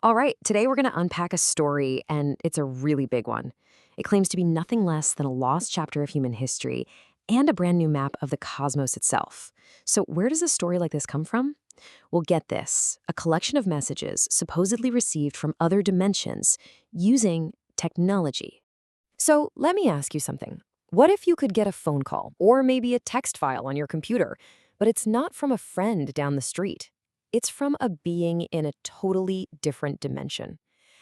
All right, today we're going to unpack a story, and it's a really big one. It claims to be nothing less than a lost chapter of human history and a brand new map of the cosmos itself. So, where does a story like this come from? Well, get this, a collection of messages supposedly received from other dimensions using technology. So, let me ask you something. What if you could get a phone call or maybe a text file on your computer, but it's not from a friend down the street? It's from a being in a totally different dimension.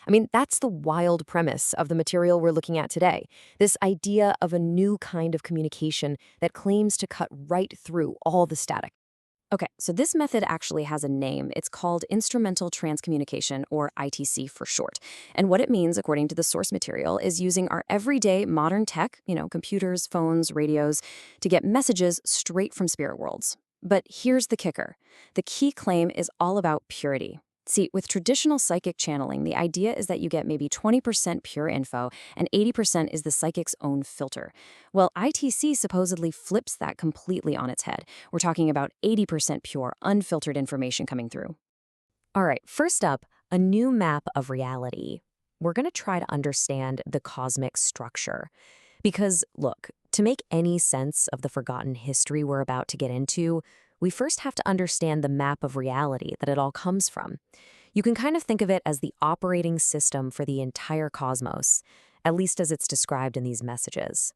I mean, that's the wild premise of the material we're looking at today. This idea of a new kind of communication that claims to cut right through all the static. Okay, so this method actually has a name. It's called Instrumental Transcommunication, or ITC for short. And what it means, according to the source material, is using our everyday modern tech, computers, phones, radios, to get messages straight from spirit worlds. But here's the kicker. The key claim is all about purity. See, with traditional psychic channeling, the idea is that you get maybe 20% pure info and 80% is the psychic's own filter. Well, ITC supposedly flips that completely on its head. We're talking about 80% pure, unfiltered information coming through. All right, first up, a new map of reality. We're going to try to understand the cosmic structure. Because, look, to make any sense of the forgotten history we're about to get into, we first have to understand the map of reality that it all comes from. You can kind of think of it as the operating system for the entire cosmos, at least as it's described in these messages.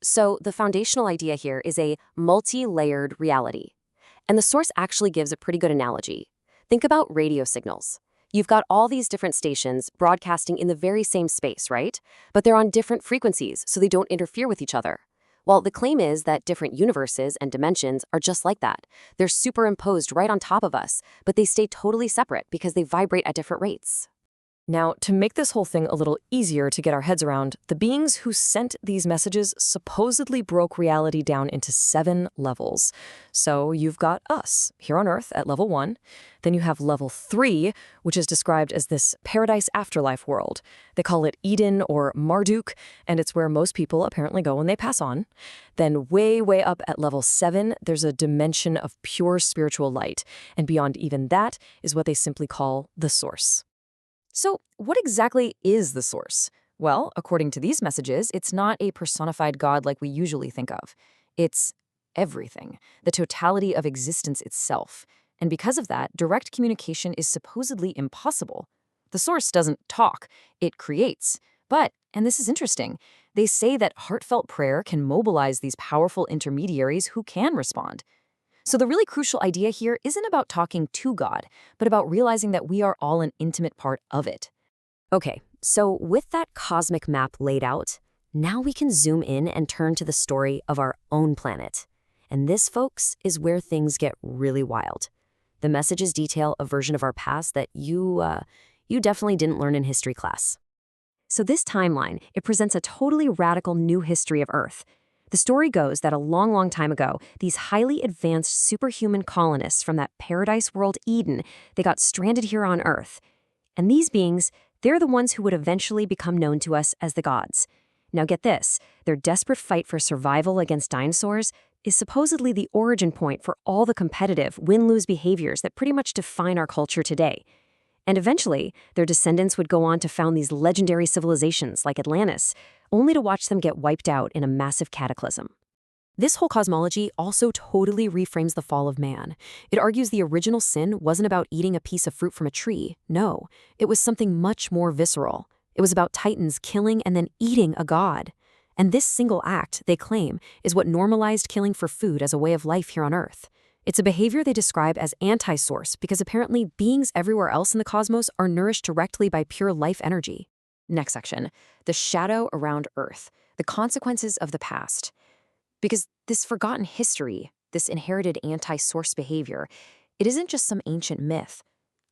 So the foundational idea here is a multi-layered reality. And the source actually gives a pretty good analogy. Think about radio signals. You've got all these different stations broadcasting in the very same space, right? But they're on different frequencies, so they don't interfere with each other. Well, the claim is that different universes and dimensions are just like that. They're superimposed right on top of us, but they stay totally separate because they vibrate at different rates. Now, to make this whole thing a little easier to get our heads around, the beings who sent these messages supposedly broke reality down into 7 levels. So you've got us here on Earth at level 1. Then you have level 3, which is described as this paradise afterlife world. They call it Eden or Marduk, and it's where most people apparently go when they pass on. Then way, way up at level 7, there's a dimension of pure spiritual light. And beyond even that is what they simply call the source. So, what exactly is the source? Well, according to these messages, it's not a personified God like we usually think of. It's everything, the totality of existence itself. And because of that, direct communication is supposedly impossible. The source doesn't talk, it creates. But, and this is interesting, they say that heartfelt prayer can mobilize these powerful intermediaries who can respond. So the really crucial idea here isn't about talking to God, but about realizing that we are all an intimate part of it. Okay, so with that cosmic map laid out, now we can zoom in and turn to the story of our own planet. And this, folks, is where things get really wild. The messages detail a version of our past that you definitely didn't learn in history class. So this timeline, it presents a totally radical new history of Earth. The story goes that a long, long time ago, these highly advanced superhuman colonists from that paradise world Eden, they got stranded here on Earth. And these beings, they're the ones who would eventually become known to us as the gods. Now get this, their desperate fight for survival against dinosaurs is supposedly the origin point for all the competitive win-lose behaviors that pretty much define our culture today. And eventually, their descendants would go on to found these legendary civilizations like Atlantis, only to watch them get wiped out in a massive cataclysm. This whole cosmology also totally reframes the fall of man. It argues the original sin wasn't about eating a piece of fruit from a tree. No, it was something much more visceral. It was about titans killing and then eating a god. And this single act, they claim, is what normalized killing for food as a way of life here on Earth. It's a behavior they describe as anti-source because apparently beings everywhere else in the cosmos are nourished directly by pure life energy. Next section, the shadow around Earth, the consequences of the past. Because this forgotten history, this inherited anti-source behavior, it isn't just some ancient myth.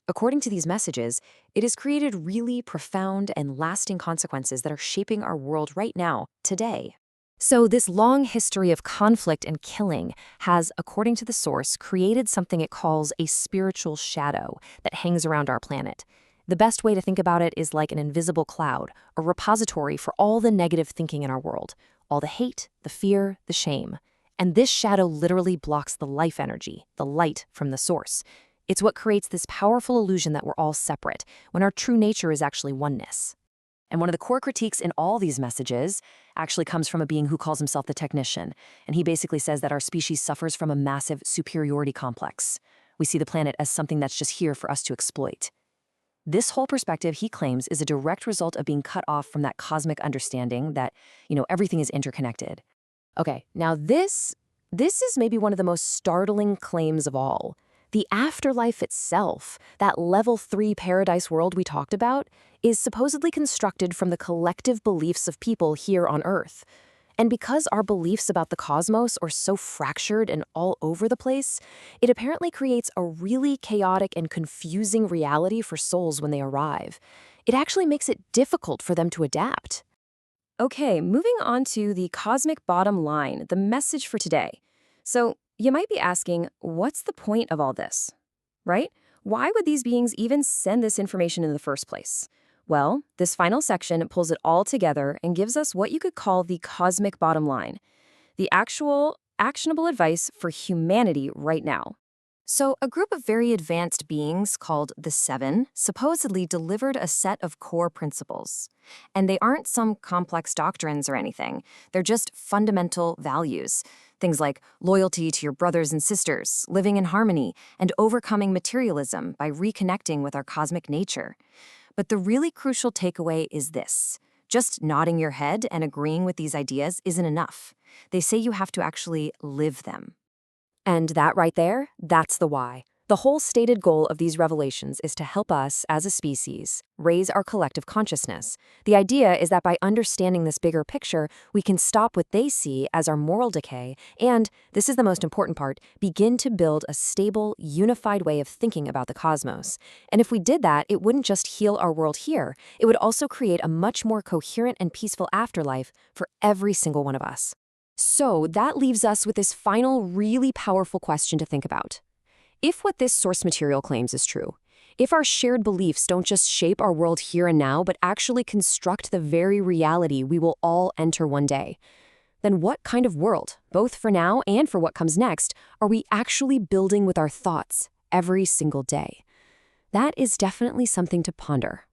According to these messages, it has created really profound and lasting consequences that are shaping our world right now, today. So this long history of conflict and killing has, according to the source, created something it calls a spiritual shadow that hangs around our planet. The best way to think about it is like an invisible cloud, a repository for all the negative thinking in our world, all the hate, the fear, the shame. And this shadow literally blocks the life energy, the light from the source. It's what creates this powerful illusion that we're all separate, when our true nature is actually oneness. And one of the core critiques in all these messages actually comes from a being who calls himself the technician. And he basically says that our species suffers from a massive superiority complex. We see the planet as something that's just here for us to exploit. This whole perspective, he claims, is a direct result of being cut off from that cosmic understanding that, everything is interconnected. Okay, now this is maybe one of the most startling claims of all. The afterlife itself, that level 3 paradise world we talked about, is supposedly constructed from the collective beliefs of people here on Earth. And because our beliefs about the cosmos are so fractured and all over the place, it apparently creates a really chaotic and confusing reality for souls when they arrive. It actually makes it difficult for them to adapt. Okay, moving on to the cosmic bottom line, the message for today. So, you might be asking, what's the point of all this? Right? Why would these beings even send this information in the first place? Well, this final section pulls it all together and gives us what you could call the cosmic bottom line, the actual actionable advice for humanity right now. So, a group of very advanced beings called the Seven supposedly delivered a set of core principles. And they aren't some complex doctrines or anything. They're just fundamental values. Things like loyalty to your brothers and sisters, living in harmony, and overcoming materialism by reconnecting with our cosmic nature. But the really crucial takeaway is this. Just nodding your head and agreeing with these ideas isn't enough. They say you have to actually live them. And that right there, that's the why. The whole stated goal of these revelations is to help us, as a species, raise our collective consciousness. The idea is that by understanding this bigger picture, we can stop what they see as our moral decay and, this is the most important part, begin to build a stable, unified way of thinking about the cosmos. And if we did that, it wouldn't just heal our world here, it would also create a much more coherent and peaceful afterlife for every single one of us. So that leaves us with this final, really powerful question to think about. If what this source material claims is true, if our shared beliefs don't just shape our world here and now, but actually construct the very reality we will all enter one day, then what kind of world, both for now and for what comes next, are we actually building with our thoughts every single day? That is definitely something to ponder.